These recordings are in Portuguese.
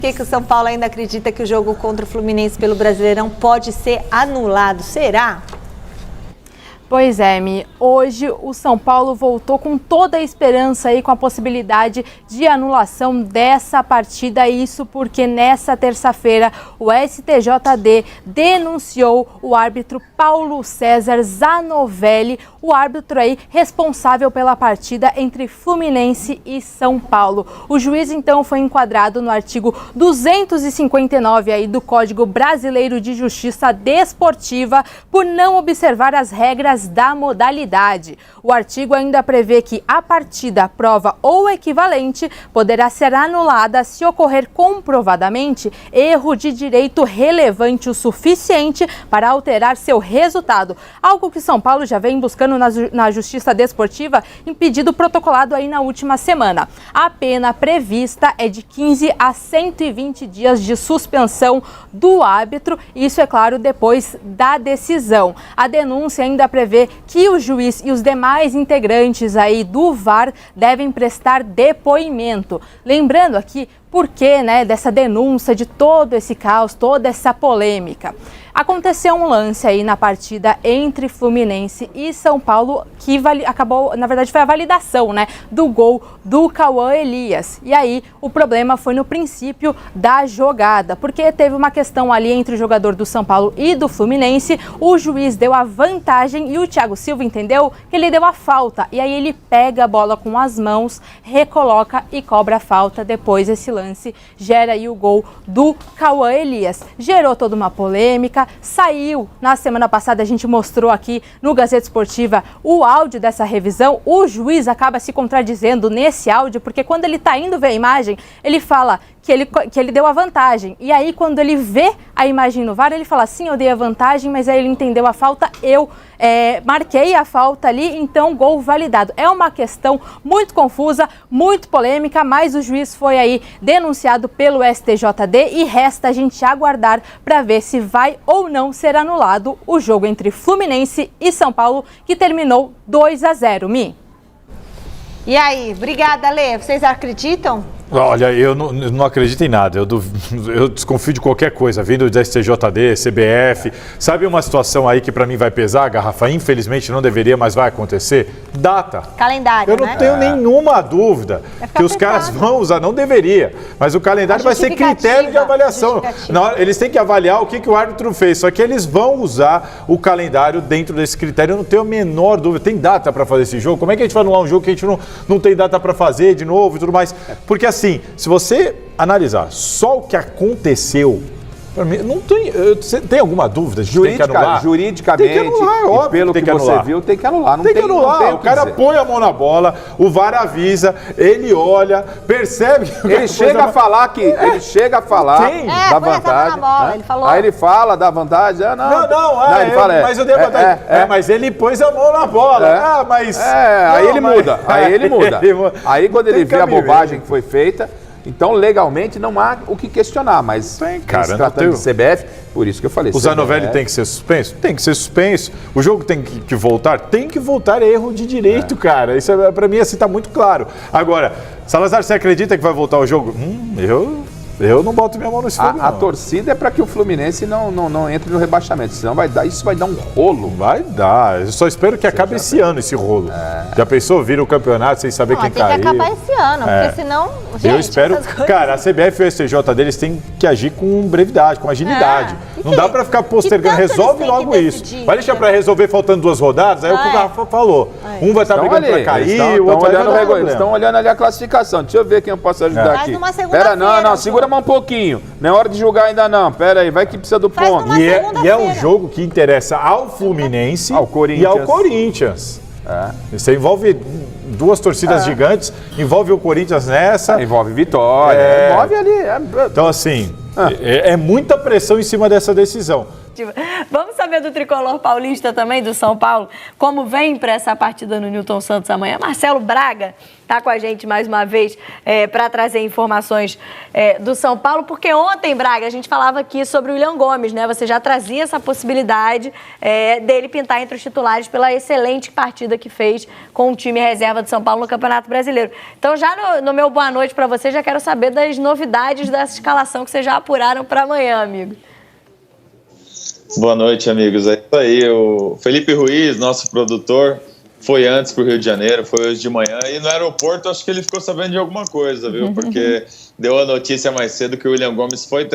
Por que o São Paulo ainda acredita que o jogo contra o Fluminense pelo Brasileirão pode ser anulado? Será? Pois é, Mi. Hoje o São Paulo voltou com toda a esperança aí, com a possibilidade de anulação dessa partida. Isso porque nessa terça-feira o STJD denunciou o árbitro Paulo César Zanovelli, o árbitro aí responsável pela partida entre Fluminense e São Paulo. O juiz então foi enquadrado no artigo 259 aí do Código Brasileiro de Justiça Desportiva por não observar as regras da modalidade. O artigo ainda prevê que a partida, prova ou equivalente poderá ser anulada se ocorrer comprovadamente erro de direito relevante o suficiente para alterar seu resultado. Algo que São Paulo já vem buscando na Justiça Desportiva em pedido protocolado aí na última semana. A pena prevista é de 15 a 120 dias de suspensão do árbitro. Isso, é claro, depois da decisão. A denúncia ainda prevê que o juiz e os demais integrantes aí do VAR devem prestar depoimento. Lembrando aqui por que, dessa denúncia, de todo esse caos, toda essa polêmica. Aconteceu um lance aí na partida entre Fluminense e São Paulo que acabou, na verdade, foi a validação, do gol do Cauã Elias. E aí o problema foi no princípio da jogada, porque teve uma questão ali entre o jogador do São Paulo e do Fluminense. O juiz deu a vantagem e o Thiago Silva entendeu que ele deu a falta. E aí ele pega a bola com as mãos, recoloca e cobra a falta. Depois esse lance gera aí o gol do Cauã Elias. Gerou toda uma polêmica. Saiu, na semana passada a gente mostrou aqui no Gazeta Esportiva o áudio dessa revisão. O juiz acaba se contradizendo nesse áudio, porque quando ele está indo ver a imagem, ele fala que ele deu a vantagem. E aí, quando ele vê a imagem no VAR, ele fala, sim, eu dei a vantagem, mas aí ele entendeu a falta, eu marquei a falta ali, então gol validado. É uma questão muito confusa, muito polêmica, mas o juiz foi aí denunciado pelo STJD e resta a gente aguardar para ver se vai ou não ser anulado o jogo entre Fluminense e São Paulo, que terminou 2-0, Mi. E aí, obrigada, Lê. Vocês acreditam? Olha, eu não acredito em nada, eu desconfio de qualquer coisa, vindo da STJD, CBF. Sabe uma situação aí que para mim vai pesar, Garrafa? Infelizmente não deveria, mas vai acontecer? Data. Calendário, Eu não tenho nenhuma dúvida que os caras vão usar, não deveria, mas o calendário vai ser critério de avaliação. Eles têm que avaliar o que o árbitro fez, só que eles vão usar o calendário dentro desse critério, eu não tenho a menor dúvida. Tem data para fazer esse jogo? Como é que a gente vai anular um jogo que a gente não tem data para fazer de novo e tudo mais? Porque assim, se você analisar só o que aconteceu, para mim, não tem. Você tem alguma dúvida? Juridicamente, tem que anular, óbvio, pelo que você viu, tem que anular. Tem que anular. O cara põe a mão na bola, o VAR avisa, ele olha, percebe que ele chega a falar que ele chega a falar da vantagem. Bola, ele falou. Aí ele fala da vantagem, ele fala, mas eu dei a vantagem. Mas ele pôs a mão na bola. Aí ele muda. Aí quando ele vê a bobagem que foi feita, então, legalmente, não há o que questionar, mas se tratando de CBF, por isso que eu falei. O Zanovelli tem que ser suspenso? Tem que ser suspenso. O jogo tem que voltar? Tem que voltar, é erro de direito, cara. Isso, pra mim, assim, tá muito claro. Agora, Salazar, você acredita que vai voltar o jogo? Eu não boto minha mão nesse fogo, a torcida é para que o Fluminense não entre no rebaixamento, senão isso vai dar um rolo. Vai dar. Eu só espero que acabe esse ano esse rolo. Já pensou, vira o campeonato sem saber quem caiu? Tem que acabar esse ano, porque senão, gente, eu espero. Cara, a CBF e o STJD, eles têm que agir com brevidade, com agilidade. Não dá para ficar postergando. Resolve logo isso. Vai deixar para resolver faltando 2 rodadas? Aí o que o Rafa falou. Um vai estar brigando para cair, o outro vai dar eles estão olhando ali a classificação. Deixa eu ver quem eu posso ajudar aqui. Pera, não, segura mais um pouquinho. Não é hora de julgar ainda não. Pera aí, vai que precisa do ponto. E é um jogo que interessa ao Fluminense e ao Corinthians. Isso envolve 2 torcidas gigantes, envolve o Corinthians nessa. Envolve Vitória, envolve ali. Então, assim, é muita pressão em cima dessa decisão. positiva. Vamos saber do tricolor paulista também, do São Paulo, como vem para essa partida no Newton Santos amanhã. Marcelo Braga está com a gente mais uma vez para trazer informações do São Paulo, porque ontem, Braga, a gente falava aqui sobre o William Gomes, né? Você já trazia essa possibilidade dele pintar entre os titulares pela excelente partida que fez com o time reserva de São Paulo no Campeonato Brasileiro. Então, já no meu boa noite para você, já quero saber das novidades dessa escalação que vocês já apuraram para amanhã, amigo. Boa noite, amigos. É isso aí, o Felipe Ruiz, nosso produtor, foi antes para o Rio de Janeiro, foi hoje de manhã, e no aeroporto acho que ele ficou sabendo de alguma coisa, viu? Porque deu a notícia mais cedo que o William Gomes foi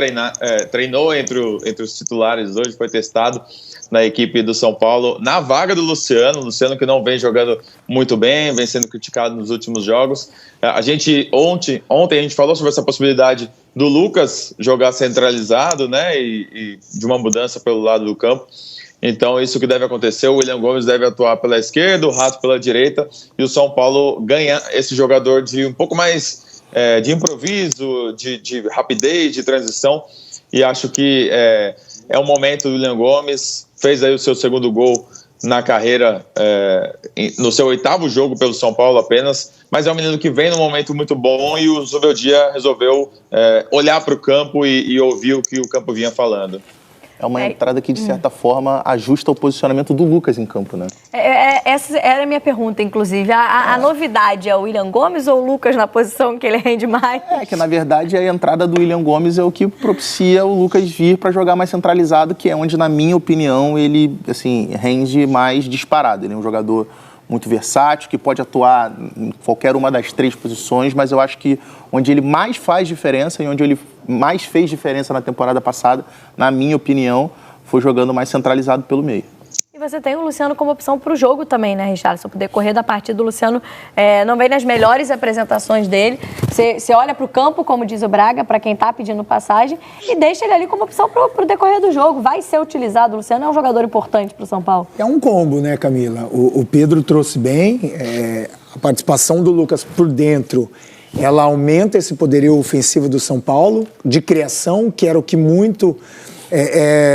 treinou entre os titulares hoje, foi testado na equipe do São Paulo, na vaga do Luciano que não vem jogando muito bem, vem sendo criticado nos últimos jogos. Ontem a gente falou sobre essa possibilidade do Lucas jogar centralizado, né, e de uma mudança pelo lado do campo. Então, isso que deve acontecer, o William Gomes deve atuar pela esquerda, o Rato pela direita, e o São Paulo ganha esse jogador de um pouco mais de improviso, de rapidez, de transição, e acho que é o momento do William Gomes, fez aí o seu segundo gol na carreira, no seu 8º jogo pelo São Paulo apenas, mas é um menino que vem num momento muito bom e o Zubeldia resolveu olhar para o campo e ouvir o que o campo vinha falando. É uma entrada que, de certa forma, ajusta o posicionamento do Lucas em campo, né? Essa era a minha pergunta, inclusive. A novidade é o William Gomes ou o Lucas na posição que ele rende mais? Que, na verdade, a entrada do William Gomes é o que propicia o Lucas vir para jogar mais centralizado, que é onde, na minha opinião, ele, assim, rende mais disparado. Ele é um jogador muito versátil, que pode atuar em qualquer uma das 3 posições, mas eu acho que onde ele mais faz diferença e onde ele mais fez diferença na temporada passada, na minha opinião, foi jogando mais centralizado pelo meio. E você tem o Luciano como opção para o jogo também, né, Richarlison? Para o decorrer da partida, o Luciano não vem nas melhores apresentações dele. Você olha para o campo, como diz o Braga, para quem está pedindo passagem, e deixa ele ali como opção para o decorrer do jogo. Vai ser utilizado. O Luciano é um jogador importante para o São Paulo. É um combo, né, Camila? O Pedro trouxe bem. A participação do Lucas por dentro, ela aumenta esse poderio ofensivo do São Paulo, de criação, que era o que muito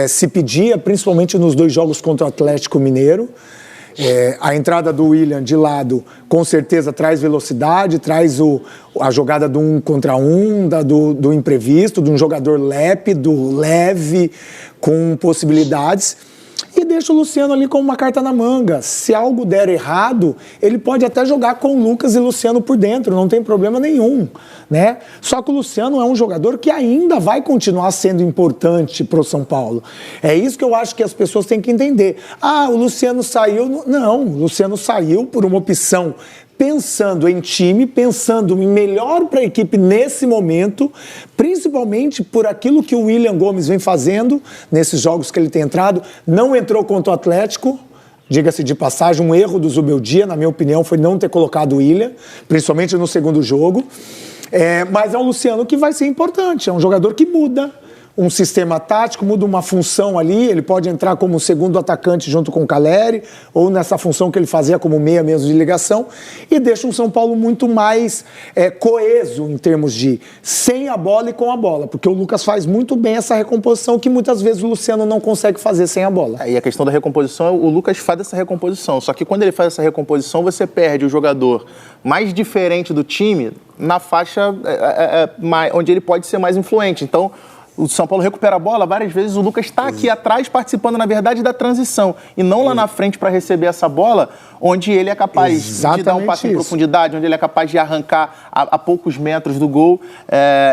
se pedia, principalmente nos 2 jogos contra o Atlético Mineiro. A entrada do William de lado, com certeza, traz velocidade, traz a jogada do 1 contra 1, do imprevisto, de um jogador lépido, leve, com possibilidades. E deixa o Luciano ali com uma carta na manga. Se algo der errado, ele pode até jogar com o Lucas e Luciano por dentro, não tem problema nenhum, né? Só que o Luciano é um jogador que ainda vai continuar sendo importante para o São Paulo. É isso que eu acho que as pessoas têm que entender. O Luciano saiu... Não, o Luciano saiu por uma opção pensando em time, pensando em melhor para a equipe nesse momento, principalmente por aquilo que o William Gomes vem fazendo nesses jogos que ele tem entrado. Não entrou contra o Atlético, diga-se de passagem, um erro do Zubeldia, na minha opinião, foi não ter colocado o William, principalmente no segundo jogo. Mas é um Luciano que vai ser importante, é um jogador que muda um sistema tático, muda uma função ali, ele pode entrar como segundo atacante junto com o Caleri, ou nessa função que ele fazia como meia mesmo de ligação, e deixa um São Paulo muito mais coeso em termos de sem a bola e com a bola, porque o Lucas faz muito bem essa recomposição que muitas vezes o Luciano não consegue fazer sem a bola. E a questão da recomposição, o Lucas faz essa recomposição, só que quando ele faz essa recomposição, você perde o jogador mais diferente do time na faixa onde ele pode ser mais influente. Então, o São Paulo recupera a bola, várias vezes o Lucas está aqui atrás participando, na verdade, da transição. E não lá na frente para receber essa bola, onde ele é capaz de dar um passe em profundidade, onde ele é capaz de arrancar a poucos metros do gol.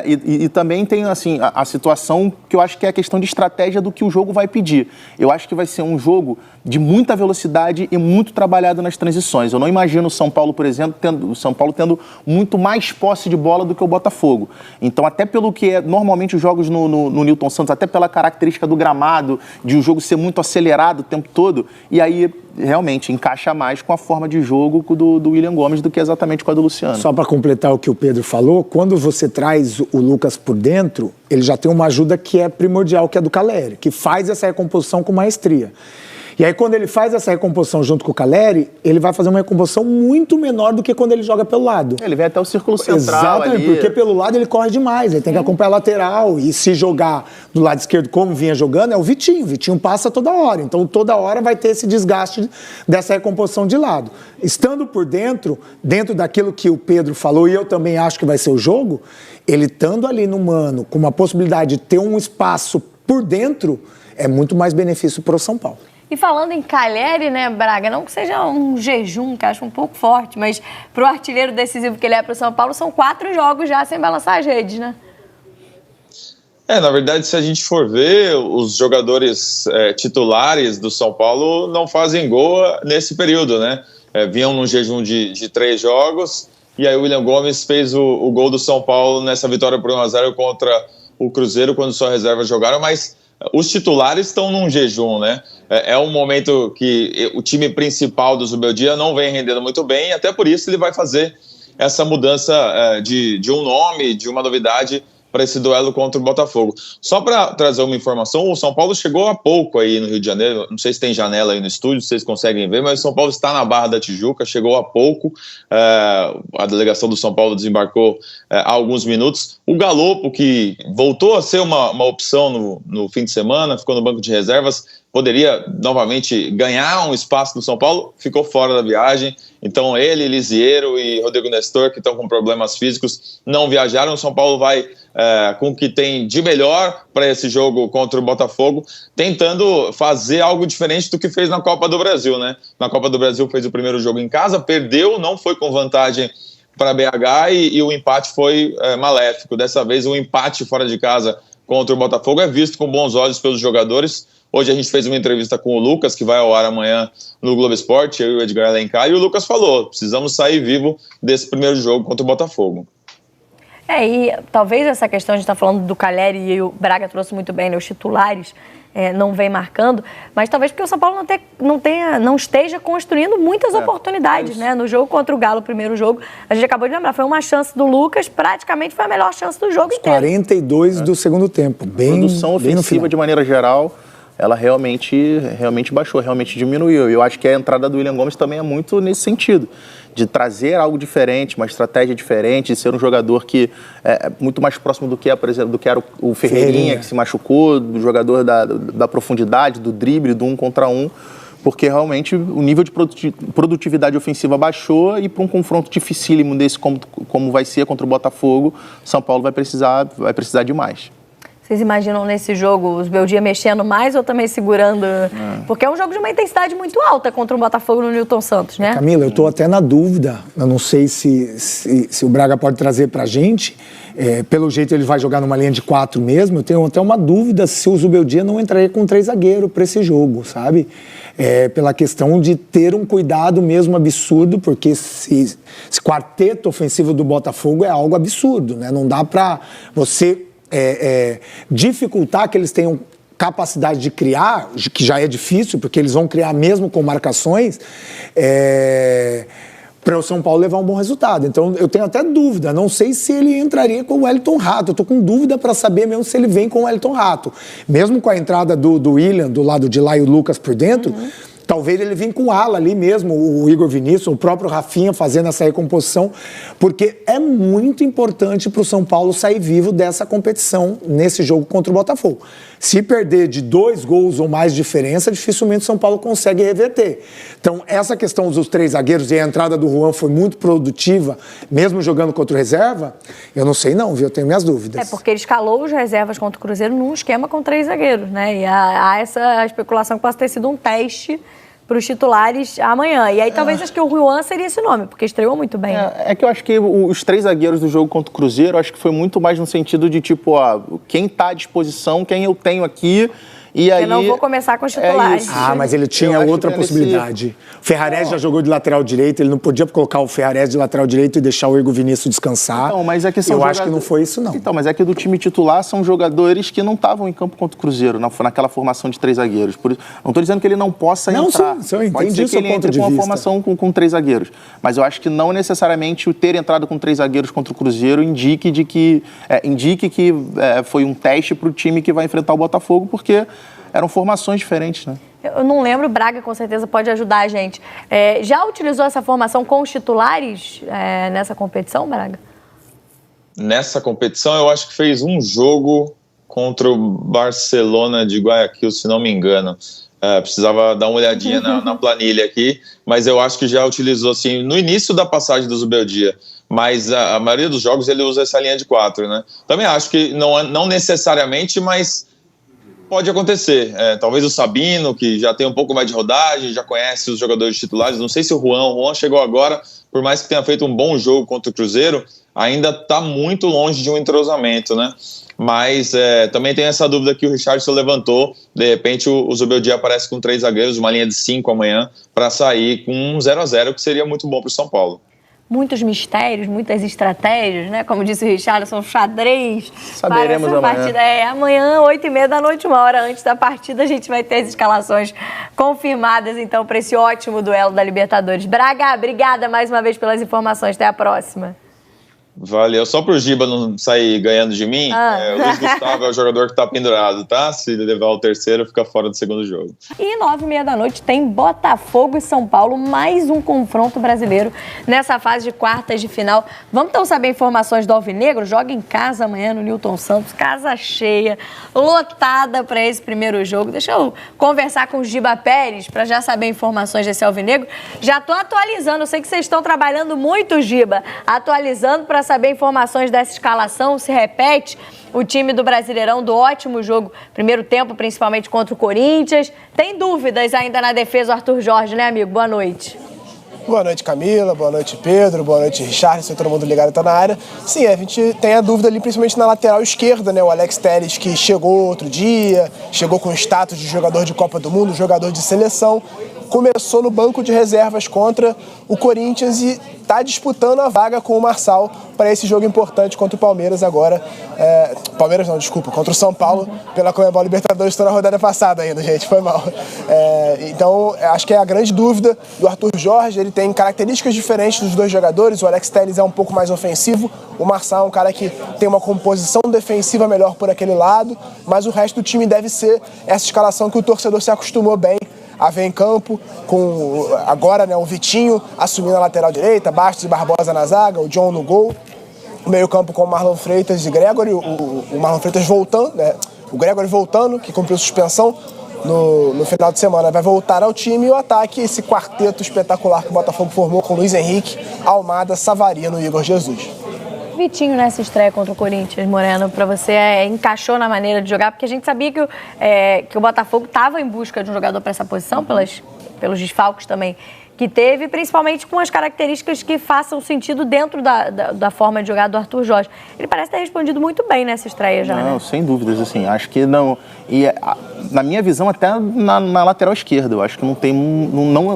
E também tem assim, a situação que eu acho que é a questão de estratégia do que o jogo vai pedir. Eu acho que vai ser um jogo de muita velocidade e muito trabalhado nas transições. Eu não imagino o São Paulo, por exemplo, tendo muito mais posse de bola do que o Botafogo. Então, até pelo que é normalmente os jogos no Newton Santos, até pela característica do gramado, de o jogo ser muito acelerado o tempo todo, e aí realmente encaixa mais com a forma de jogo do William Gomes do que exatamente com a do Luciano. Só para completar o que o Pedro falou, quando você traz o Lucas por dentro, ele já tem uma ajuda que é primordial, que é do Caleri, que faz essa recomposição com maestria. E aí, quando ele faz essa recomposição junto com o Calleri, ele vai fazer uma recomposição muito menor do que quando ele joga pelo lado. Ele vem até o círculo central. Exatamente, ali. porque pelo lado ele corre demais, ele tem que acompanhar a lateral, e se jogar do lado esquerdo como vinha jogando, é o Vitinho passa toda hora, então toda hora vai ter esse desgaste dessa recomposição de lado. Estando por dentro daquilo que o Pedro falou, e eu também acho que vai ser o jogo, ele estando ali no mano, com uma possibilidade de ter um espaço por dentro, é muito mais benefício para o São Paulo. E falando em Calleri, né, Braga, não que seja um jejum, que eu acho um pouco forte, mas pro artilheiro decisivo que ele é pro São Paulo, são 4 jogos já sem balançar as redes, né? Na verdade, se a gente for ver, os jogadores titulares do São Paulo não fazem gol nesse período, né? Vinham num jejum de 3 jogos, e aí o William Gomes fez o gol do São Paulo nessa vitória por 1-0 contra o Cruzeiro, quando só reservas jogaram, mas os titulares estão num jejum, né? É um momento que o time principal do Zubeldia não vem rendendo muito bem, e até por isso ele vai fazer essa mudança de um nome, de uma novidade para esse duelo contra o Botafogo. Só para trazer uma informação, o São Paulo chegou há pouco aí no Rio de Janeiro, não sei se tem janela aí no estúdio, se vocês conseguem ver, mas o São Paulo está na Barra da Tijuca, chegou há pouco, a delegação do São Paulo desembarcou há alguns minutos. O Galopo, que voltou a ser uma opção no fim de semana, ficou no banco de reservas, poderia novamente ganhar um espaço no São Paulo, ficou fora da viagem. Então ele, Lisiero e Rodrigo Nestor, que estão com problemas físicos, não viajaram. O São Paulo vai com o que tem de melhor para esse jogo contra o Botafogo, tentando fazer algo diferente do que fez na Copa do Brasil, né? Na Copa do Brasil fez o primeiro jogo em casa, perdeu, não foi com vantagem para BH e o empate foi maléfico. Dessa vez o empate fora de casa contra o Botafogo é visto com bons olhos pelos jogadores. Hoje a gente fez uma entrevista com o Lucas, que vai ao ar amanhã no Globo Esporte, eu e o Edgar Alencar, e o Lucas falou, precisamos sair vivo desse primeiro jogo contra o Botafogo. E talvez essa questão, a gente está falando do Calleri e o Braga trouxe muito bem, né, os titulares não vem marcando, mas talvez porque o São Paulo não esteja construindo muitas oportunidades, né? No jogo contra o Galo, o primeiro jogo, a gente acabou de lembrar, foi uma chance do Lucas, praticamente foi a melhor chance do jogo inteiro. 42 do segundo tempo, bem. Produção ofensiva de maneira geral, ela realmente baixou, realmente diminuiu. E eu acho que a entrada do William Gomes também é muito nesse sentido, de trazer algo diferente, uma estratégia diferente, de ser um jogador que é muito mais próximo do que, por exemplo, do que era o Ferreirinha, que se machucou, do jogador da profundidade, do drible, do 1 contra 1, porque realmente o nível de produtividade ofensiva baixou e para um confronto dificílimo desse como vai ser contra o Botafogo, São Paulo vai precisar de mais. Vocês imaginam nesse jogo os Beldia mexendo mais ou também segurando? Porque é um jogo de uma intensidade muito alta contra o Botafogo no Newton Santos, né? Camila, eu estou até na dúvida, eu não sei se o Braga pode trazer pra gente, pelo jeito ele vai jogar numa linha de 4 mesmo, eu tenho até uma dúvida se o Zubeldia não entraria com 3 zagueiros para esse jogo, sabe? Pela questão de ter um cuidado mesmo absurdo, porque esse quarteto ofensivo do Botafogo é algo absurdo, né? Não dá para você dificultar que eles tenham capacidade de criar, que já é difícil, porque eles vão criar mesmo com marcações, para o São Paulo levar um bom resultado. Então, eu tenho até dúvida, não sei se ele entraria com o Wellington Rato, eu estou com dúvida para saber mesmo se ele vem com o Wellington Rato. Mesmo com a entrada do William, do lado de lá, e o Lucas por dentro, talvez ele venha com o ala ali mesmo, o Igor Vinícius, o próprio Rafinha fazendo essa recomposição, porque é muito importante para o São Paulo sair vivo dessa competição nesse jogo contra o Botafogo. Se perder de 2 gols ou mais de diferença, dificilmente o São Paulo consegue reverter. Então, essa questão dos 3 zagueiros e a entrada do Juan foi muito produtiva, mesmo jogando contra o reserva, eu não sei não, viu? Eu tenho minhas dúvidas. Porque ele escalou os reservas contra o Cruzeiro num esquema com 3 zagueiros, né? E há essa especulação que possa ter sido um teste para os titulares amanhã. E aí talvez acho que o Juan seria esse nome, porque estreou muito bem. É que eu acho que os 3 zagueiros do jogo contra o Cruzeiro, acho que foi muito mais no sentido de tipo, quem está à disposição, quem eu tenho aqui. E aí, eu não vou começar com os titulares. Mas ele tinha outra possibilidade. O Ferrarese já jogou de lateral direito, ele não podia colocar o Ferrarese de lateral direito e deixar o Igor Vinícius descansar. Então, mas é que eu acho que não foi isso, não. Então, mas é que do time titular são jogadores que não estavam em campo contra o Cruzeiro, naquela formação de 3 zagueiros. Não estou dizendo que ele não possa entrar. Não, eu entendi o seu ponto de vista. Com uma formação com 3 zagueiros. Mas eu acho que não necessariamente o ter entrado com 3 zagueiros contra o Cruzeiro indique que foi um teste para o time que vai enfrentar o Botafogo, porque eram formações diferentes, né? Eu não lembro, o Braga com certeza pode ajudar a gente. Já utilizou essa formação com os titulares nessa competição, Braga? Nessa competição, eu acho que fez um jogo contra o Barcelona de Guayaquil, se não me engano. Precisava dar uma olhadinha na planilha aqui, mas eu acho que já utilizou assim no inío da passagem do Zubeldia. Mas a maioria dos jogos ele usa essa linha de 4, né? Também acho que não necessariamente, mas pode acontecer. Talvez o Sabino, que já tem um pouco mais de rodagem, já conhece os jogadores titulares. Não sei se o Juan chegou agora, por mais que tenha feito um bom jogo contra o Cruzeiro, ainda está muito longe de um entrosamento, né? Mas também tem essa dúvida que o Richarlison levantou. De repente o Zubeldia aparece com 3 zagueiros, uma linha de 5 amanhã, para sair com um 0-0, que seria muito bom para o São Paulo. Muitos mistérios, muitas estratégias, né? Como disse o Richarlison, xadrez. Saberemos amanhã. Partida. Amanhã, 8h30, uma hora antes da partida, a gente vai ter as escalações confirmadas, então, para esse ótimo duelo da Libertadores. Braga, obrigada mais uma vez pelas informações. Até a próxima. Valeu. Só pro Giba não sair ganhando de mim, o Luiz Gustavo é o jogador que tá pendurado, tá? Se levar o terceiro, fica fora do segundo jogo. E 9h30 tem Botafogo e São Paulo, mais um confronto brasileiro nessa fase de quartas de final. Vamos então saber informações do Alvinegro? Joga em casa amanhã no Newton Santos, casa cheia, lotada para esse primeiro jogo. Deixa eu conversar com o Giba Pérez para já saber informações desse Alvinegro. Já tô atualizando, eu sei que vocês estão trabalhando muito, Giba, atualizando para saber informações dessa escalação. Se repete o time do Brasileirão, do ótimo jogo, primeiro tempo, principalmente contra o Corinthians. Tem dúvidas ainda na defesa, o Arthur Jorge, né, amigo? Boa noite. Boa noite, Camila. Boa noite, Pedro. Boa noite, Richarlison. Todo mundo ligado, tá na área. Sim, a gente tem a dúvida ali, principalmente na lateral esquerda, né? O Alex Telles, que chegou outro dia, chegou com status de jogador de Copa do Mundo, jogador de seleção. Começou no banco de reservas contra o Corinthians e está disputando a vaga com o Marçal para esse jogo importante contra o Palmeiras agora. Contra o São Paulo, pela Conmebol Libertadores, estou na rodada passada ainda, gente, foi mal. Então, acho que é a grande dúvida do Arthur Jorge. Ele tem características diferentes dos dois jogadores. O Alex Telles é um pouco mais ofensivo, o Marçal é um cara que tem uma composição defensiva melhor por aquele lado, mas o resto do time deve ser essa escalação que o torcedor se acostumou bem a ver em campo, com agora, né, o Vitinho assumindo a lateral direita, Bastos e Barbosa na zaga, o John no gol, o meio-campo com o Marlon Freitas e Gregory, o Marlon Freitas voltando, né, o Gregory voltando, que cumpriu suspensão no final de semana, vai voltar ao time, e o ataque, esse quarteto espetacular que o Botafogo formou com Luiz Henrique, Almada, Savarino e Igor Jesus. Vitinho nessa estreia contra o Corinthians, Moreno, para você encaixou na maneira de jogar? Porque a gente sabia que o Botafogo estava em busca de um jogador para essa posição, pelos desfalques também que teve, principalmente com as características que façam sentido dentro da forma de jogar do Arthur Jorge. Ele parece ter respondido muito bem nessa estreia já, Não, né? sem dúvidas, assim, acho que não... E na minha visão, até na lateral esquerda, eu acho que não tem,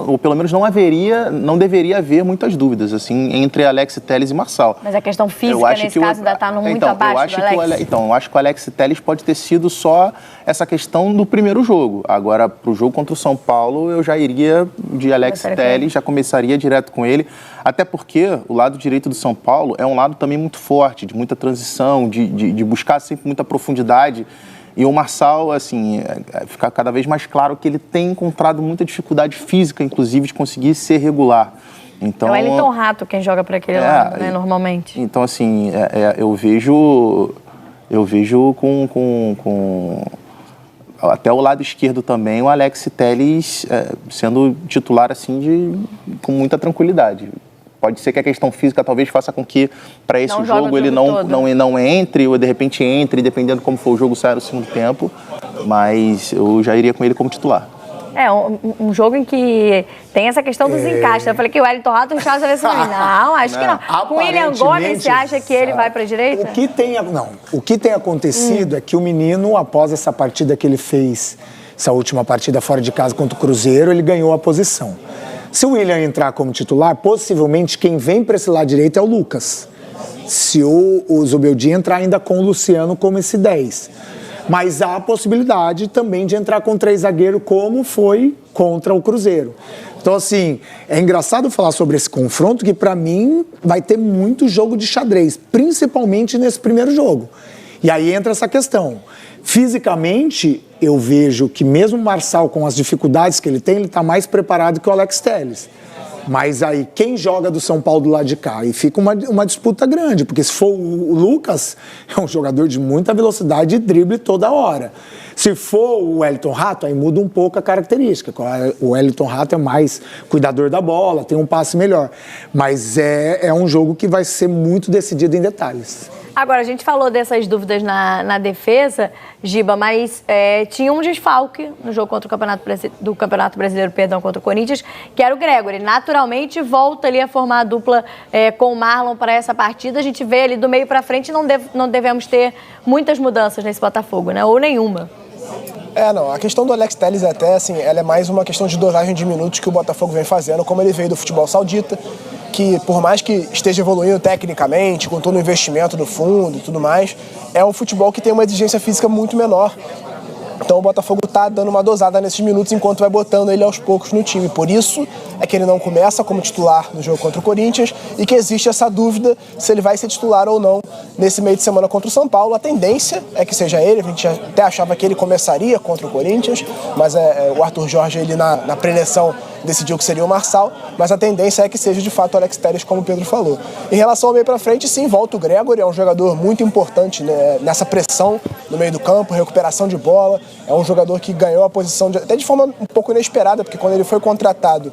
ou pelo menos não deveria haver muitas dúvidas, assim, entre Alex Telles e Marçal. Mas a questão física, nesse caso, ainda está muito abaixo do Alex. Eu acho que o Alex Telles pode ter sido só essa questão do primeiro jogo. Agora, para o jogo contra o São Paulo, eu já iria de Alex Telles, já começaria direto com ele, até porque o lado direito do São Paulo é um lado também muito forte, de muita transição, de buscar sempre muita profundidade. E o Marçal, assim, fica cada vez mais claro que ele tem encontrado muita dificuldade física, inclusive, de conseguir ser regular. Então, é o Wellington Rato quem joga para aquele lado, né, normalmente. Então, assim, eu vejo com até o lado esquerdo também, o Alex Telles sendo titular, assim, com muita tranquilidade. Pode ser que a questão física talvez faça com que para esse jogo ele não entre, ou de repente entre, dependendo de como for o jogo, saia no segundo tempo, mas eu já iria com ele como titular. Um jogo em que tem essa questão dos encaixes. Eu falei que o Wellington Rato encaixo vai ser não, acho que não. Com o William Gomes, você acha que ele vai para a direita? O que tem acontecido é que o menino, após essa partida que ele fez, essa última partida fora de casa contra o Cruzeiro, ele ganhou a posição. Se o William entrar como titular, possivelmente quem vem para esse lado direito é o Lucas. Se o Zubeldia entrar ainda com o Luciano como esse 10. Mas há a possibilidade também de entrar com 3 zagueiros, como foi contra o Cruzeiro. Então, assim, é engraçado falar sobre esse confronto, que para mim vai ter muito jogo de xadrez, principalmente nesse primeiro jogo. E aí entra essa questão. Fisicamente, eu vejo que mesmo o Marçal, com as dificuldades que ele tem, ele está mais preparado que o Alex Telles. Mas aí, quem joga do São Paulo do lado de cá? E fica uma disputa grande, porque se for o Lucas, é um jogador de muita velocidade e drible toda hora. Se for o Wellington Rato, aí muda um pouco a característica. O Wellington Rato é mais cuidador da bola, tem um passe melhor. Mas é um jogo que vai ser muito decidido em detalhes. Agora, a gente falou dessas dúvidas na defesa, Giba, mas tinha um desfalque no jogo contra do Campeonato Brasileiro, contra o Corinthians, que era o Gregory. Naturalmente, volta ali a formar a dupla com o Marlon para essa partida. A gente vê ali do meio para frente, não devemos ter muitas mudanças nesse Botafogo, né? Ou nenhuma. Não, a questão do Alex Telles até, assim, ela é mais uma questão de dosagem de minutos que o Botafogo vem fazendo, como ele veio do futebol saudita, que por mais que esteja evoluindo tecnicamente, com todo o investimento do fundo e tudo mais, é um futebol que tem uma exigência física muito menor. Então o Botafogo está dando uma dosada nesses minutos enquanto vai botando ele aos poucos no time. Por isso é que ele não começa como titular no jogo contra o Corinthians e que existe essa dúvida se ele vai ser titular ou não nesse meio de semana contra o São Paulo. A tendência é que seja ele, a gente até achava que ele começaria contra o Corinthians, mas o Arthur Jorge, ele na preleção, decidiu que seria o Marçal, mas a tendência é que seja de fato o Alex Telles, como o Pedro falou. Em relação ao meio para frente, sim, volta o Gregory, é um jogador muito importante, né, nessa pressão no meio do campo, recuperação de bola, é um jogador que ganhou a posição até de forma um pouco inesperada, porque quando ele foi contratado,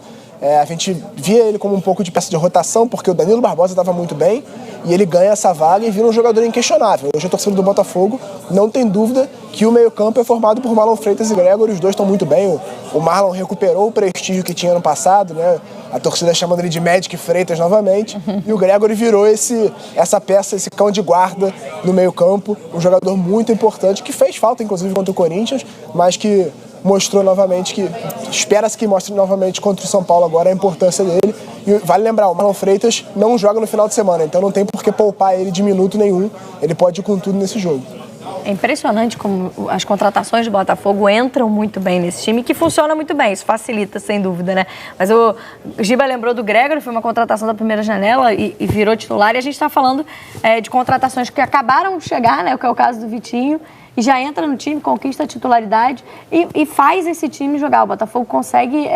a gente via ele como um pouco de peça de rotação, porque o Danilo Barbosa estava muito bem, e ele ganha essa vaga e vira um jogador inquestionável. Hoje a torcida do Botafogo não tem dúvida que o meio-campo é formado por Marlon Freitas e Gregory, os dois estão muito bem. O Marlon recuperou o prestígio que tinha no passado, né? A torcida chamando ele de Magic Freitas novamente, e o Gregory virou essa peça, esse cão de guarda no meio-campo, um jogador muito importante, que fez falta, inclusive, contra o Corinthians, mas que mostrou novamente que espera-se que mostre novamente contra o São Paulo agora a importância dele. E vale lembrar, o Marlon Freitas não joga no final de semana, então não tem por que poupar ele de minuto nenhum, ele pode ir com tudo nesse jogo. É impressionante como as contratações do Botafogo entram muito bem nesse time, que funciona muito bem, isso facilita, sem dúvida, né? Mas o Giba lembrou do Gregory, foi uma contratação da primeira janela e virou titular, e a gente está falando de contratações que acabaram de chegar, né? Que é o caso do Vitinho, e já entra no time, conquista a titularidade e faz esse time jogar. O Botafogo consegue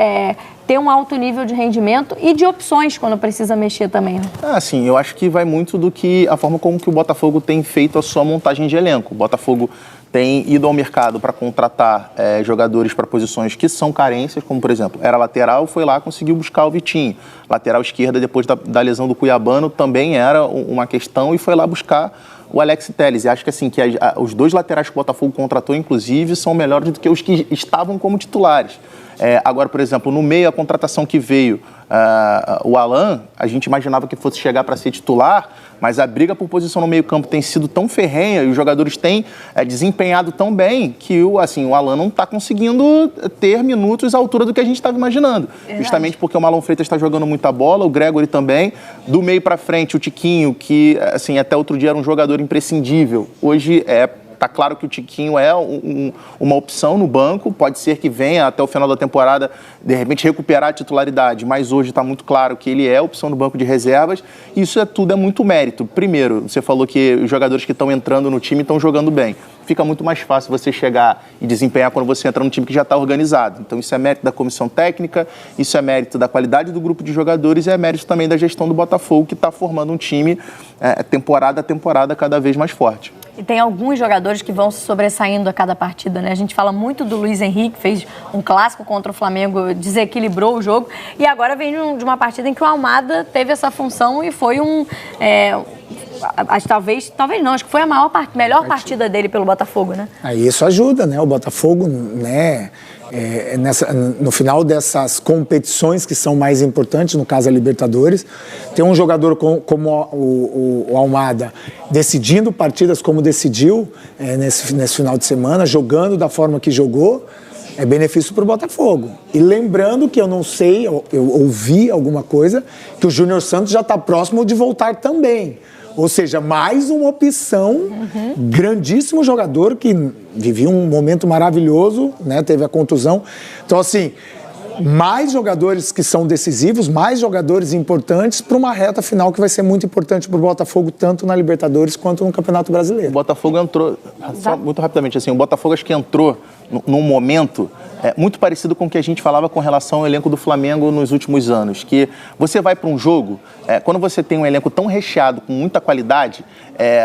ter um alto nível de rendimento e de opções quando precisa mexer também. Né? Sim, eu acho que vai muito do que a forma como que o Botafogo tem feito a sua montagem de elenco. O Botafogo tem ido ao mercado para contratar jogadores para posições que são carências, como, por exemplo, era lateral, foi lá, conseguiu buscar o Vitinho. Lateral esquerda, depois da lesão do Cuiabano, também era uma questão e foi lá buscar o Alex Telles. E acho que assim, que os dois laterais que o Botafogo contratou, inclusive, são melhores do que os que estavam como titulares. Agora, por exemplo, no meio, a contratação que veio, o Alan, a gente imaginava que fosse chegar para ser titular, mas a briga por posição no meio-campo tem sido tão ferrenha e os jogadores têm desempenhado tão bem que o Alan não está conseguindo ter minutos à altura do que a gente estava imaginando. Verdade. Justamente porque o Marlon Freitas está jogando muita bola, o Gregory também. Do meio para frente, o Tiquinho, que assim, até outro dia era um jogador imprescindível. Hoje tá claro que o Tiquinho é uma opção no banco, pode ser que venha até o final da temporada, de repente, recuperar a titularidade, mas hoje está muito claro que ele é opção no banco de reservas, e isso tudo é muito mérito. Primeiro, você falou que os jogadores que estão entrando no time estão jogando bem. Fica muito mais fácil você chegar e desempenhar quando você entra num time que já está organizado. Então isso é mérito da comissão técnica, isso é mérito da qualidade do grupo de jogadores e é mérito também da gestão do Botafogo, que está formando um time temporada a temporada cada vez mais forte. E tem alguns jogadores que vão se sobressaindo a cada partida, né? A gente fala muito do Luiz Henrique, fez um clássico contra o Flamengo, desequilibrou o jogo, e agora vem de uma partida em que o Almada teve essa função e foi acho que foi a melhor partida dele pelo Botafogo, né? Aí isso ajuda, né? O Botafogo, né? No final dessas competições que são mais importantes, no caso a Libertadores, tem um jogador como o Almada decidindo partidas como decidiu nesse final de semana, jogando da forma que jogou, é benefício para o Botafogo. E lembrando que eu não sei, eu ouvi alguma coisa, que o Júnior Santos já está próximo de voltar também. Ou seja, mais uma opção, grandíssimo jogador que vivia um momento maravilhoso, né? Teve a contusão. Então, assim, mais jogadores que são decisivos, mais jogadores importantes para uma reta final que vai ser muito importante para o Botafogo, tanto na Libertadores quanto no Campeonato Brasileiro. O Botafogo entrou, só muito rapidamente, assim, o Botafogo acho que entrou num momento muito parecido com o que a gente falava com relação ao elenco do Flamengo nos últimos anos, que você vai para um jogo, quando você tem um elenco tão recheado, com muita qualidade,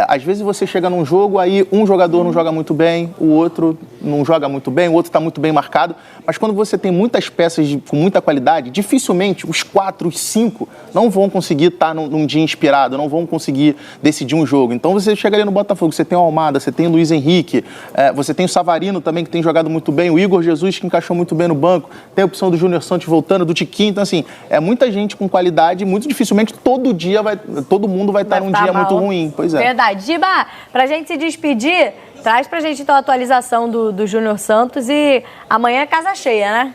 às vezes você chega num jogo, aí um jogador não joga muito bem, o outro não joga muito bem, o outro está muito bem marcado, mas quando você tem muitas peças com muita qualidade, dificilmente os 4, os 5 não vão conseguir estar num dia inspirado, não vão conseguir decidir um jogo. Então você chega ali no Botafogo, você tem o Almada, você tem o Luiz Henrique, você tem o Savarino também, que tem jogado muito bem, o Igor Jesus, que encaixou muito bem no banco, tem a opção do Júnior Santos voltando, do Tiquinho, então assim, muita gente com qualidade, muito dificilmente todo mundo vai estar num dia muito ruim. Pois é. Verdade. Giba, pra gente se despedir, traz pra gente então a atualização do Júnior Santos e amanhã é casa cheia, né?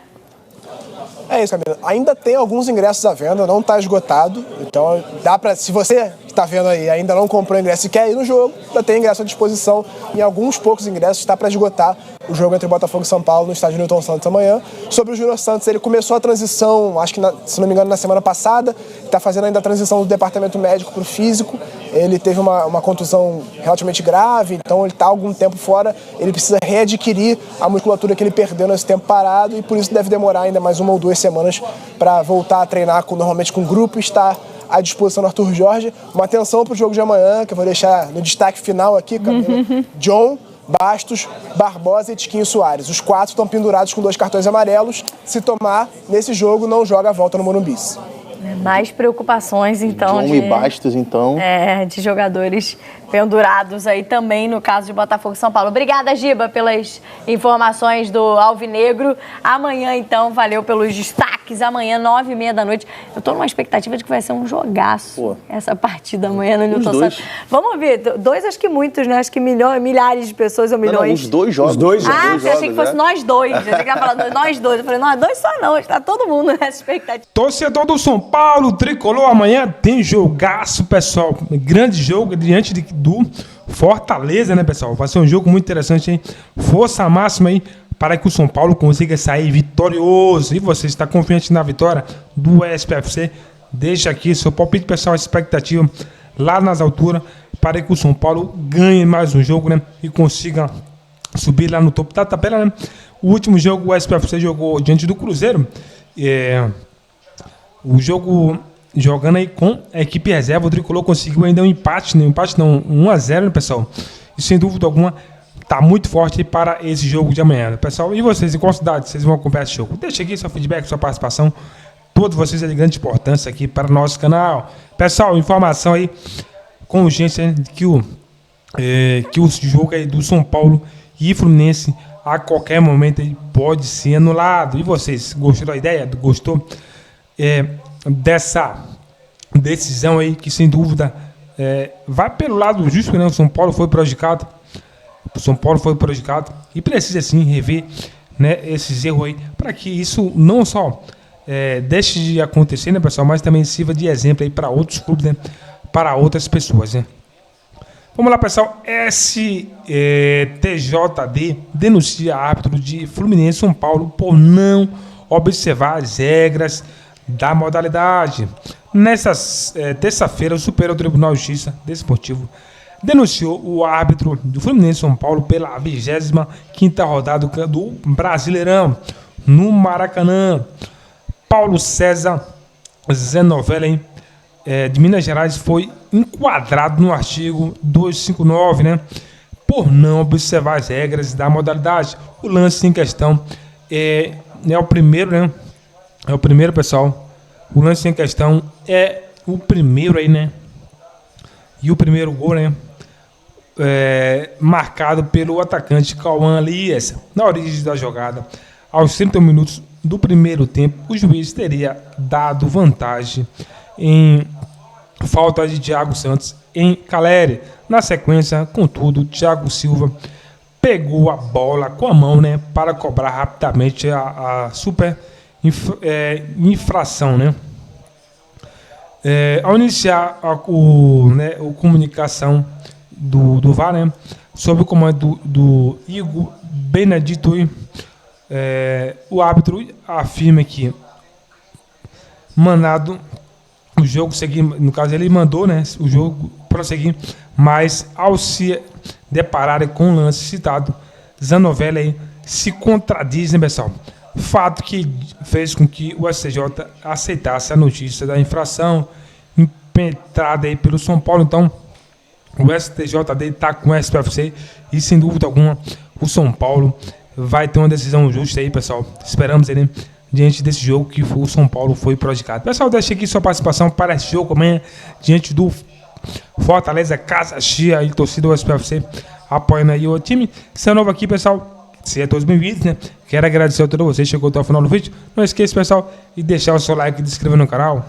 É isso, Camila. Ainda tem alguns ingressos à venda, não está esgotado. Então, dá para, se você que está vendo aí ainda não comprou ingresso e quer ir no jogo, ainda tem ingresso à disposição. Em alguns poucos ingressos está para esgotar o jogo entre Botafogo e São Paulo no estádio Newton Santos amanhã. Sobre o Júnior Santos, ele começou a transição, acho que, se não me engano, na semana passada. Está fazendo ainda a transição do departamento médico para o físico. Ele teve uma contusão relativamente grave, então ele está há algum tempo fora. Ele precisa readquirir a musculatura que ele perdeu nesse tempo parado e por isso deve demorar ainda mais 1 ou 2 semanas para voltar a treinar normalmente com o grupo e estar à disposição do Arthur Jorge. Uma atenção para o jogo de amanhã, que eu vou deixar no destaque final aqui, Camila. John, Bastos, Barbosa e Tiquinho Soares. Os 4 estão pendurados com 2 cartões amarelos. Se tomar, nesse jogo, não joga a volta no Morumbi. Mais preocupações, então, John e Bastos, então. De jogadores pendurados aí também no caso de Botafogo e São Paulo. Obrigada, Giba, pelas informações do Alvinegro. Amanhã, então, valeu pelos destaques. Amanhã, 9h30 da noite. Eu tô numa expectativa de que vai ser um jogaço essa partida amanhã no Newton Santos. Vamos ver. 2, acho que muitos, né? Acho que milhares de pessoas ou milhões. Não, os 2 jogos. Você achei que fosse nós dois. Achei que ia falar nós dois. Eu falei, nós 2 só não. Está todo mundo nessa expectativa. Torcedor do São Paulo, tricolor, amanhã tem jogaço, pessoal. Grande jogo diante do Fortaleza, né, pessoal? Vai ser um jogo muito interessante, hein? Força máxima aí para que o São Paulo consiga sair vitorioso. E você está confiante na vitória do SPFC? Deixa aqui seu palpite, pessoal, a expectativa lá nas alturas para que o São Paulo ganhe mais um jogo, né? E consiga subir lá no topo da tabela, né? O último jogo o SPFC jogou diante do Cruzeiro. O jogo jogando aí com a equipe reserva, o tricolor conseguiu ainda um empate, né? 1-0, né, pessoal? E sem dúvida alguma, tá muito forte para esse jogo de amanhã, né, pessoal? E vocês, em qual cidade vocês vão acompanhar esse jogo? Deixa aqui seu feedback, sua participação. Todos vocês é de grande importância aqui para o nosso canal. Pessoal, informação aí com urgência, né, que o jogo aí do São Paulo e Fluminense a qualquer momento aí pode ser anulado. E vocês, gostou da ideia? Gostou? Dessa decisão aí que sem dúvida vai pelo lado justo, né? O São Paulo foi prejudicado, e precisa sim rever, né, esses erros aí para que isso não só deixe de acontecer, né, pessoal, mas também sirva de exemplo aí para outros clubes, né, para outras pessoas, né? Vamos lá, pessoal. STJD denuncia árbitro de Fluminense São Paulo por não observar as regras da modalidade. Nesta terça-feira, o Superior Tribunal de Justiça Desportivo denunciou o árbitro do Fluminense São Paulo pela 25ª rodada do Brasileirão no Maracanã. Paulo César Zenovella, de Minas Gerais, foi enquadrado no artigo 259, né, por não observar as regras da modalidade. O lance em questão é o primeiro, né? É o primeiro, pessoal. O lance em questão é o primeiro aí, né? E o primeiro gol, né? Marcado pelo atacante Cauã Elias. Na origem da jogada, aos 30 minutos do primeiro tempo, o juiz teria dado vantagem em falta de Thiago Santos em Caleri. Na sequência, contudo, Thiago Silva pegou a bola com a mão, né? Para cobrar rapidamente a super infração, né? Ao iniciar a comunicação do VAR, né, sob o comando do Igor Benedito, o árbitro afirma que mandado o jogo seguir, no caso ele mandou, né, o jogo prosseguir, mas ao se depararem com o lance citado, Zanovelli aí se contradiz, né, pessoal? Fato que fez com que o STJ aceitasse a notícia da infração impetrada aí pelo São Paulo. Então, o STJD está com o SPFC e, sem dúvida alguma, o São Paulo vai ter uma decisão justa aí, pessoal. Esperamos ele diante desse jogo que o São Paulo foi prejudicado. Pessoal, deixa aqui sua participação para esse jogo amanhã, diante do Fortaleza, casa cheia e torcida do SPFC apoiando aí o time. Se é novo aqui, pessoal, se é 2020, né? Quero agradecer a todos vocês que chegou até o final do vídeo. Não esqueça, pessoal, de deixar o seu like e de se inscrever no canal.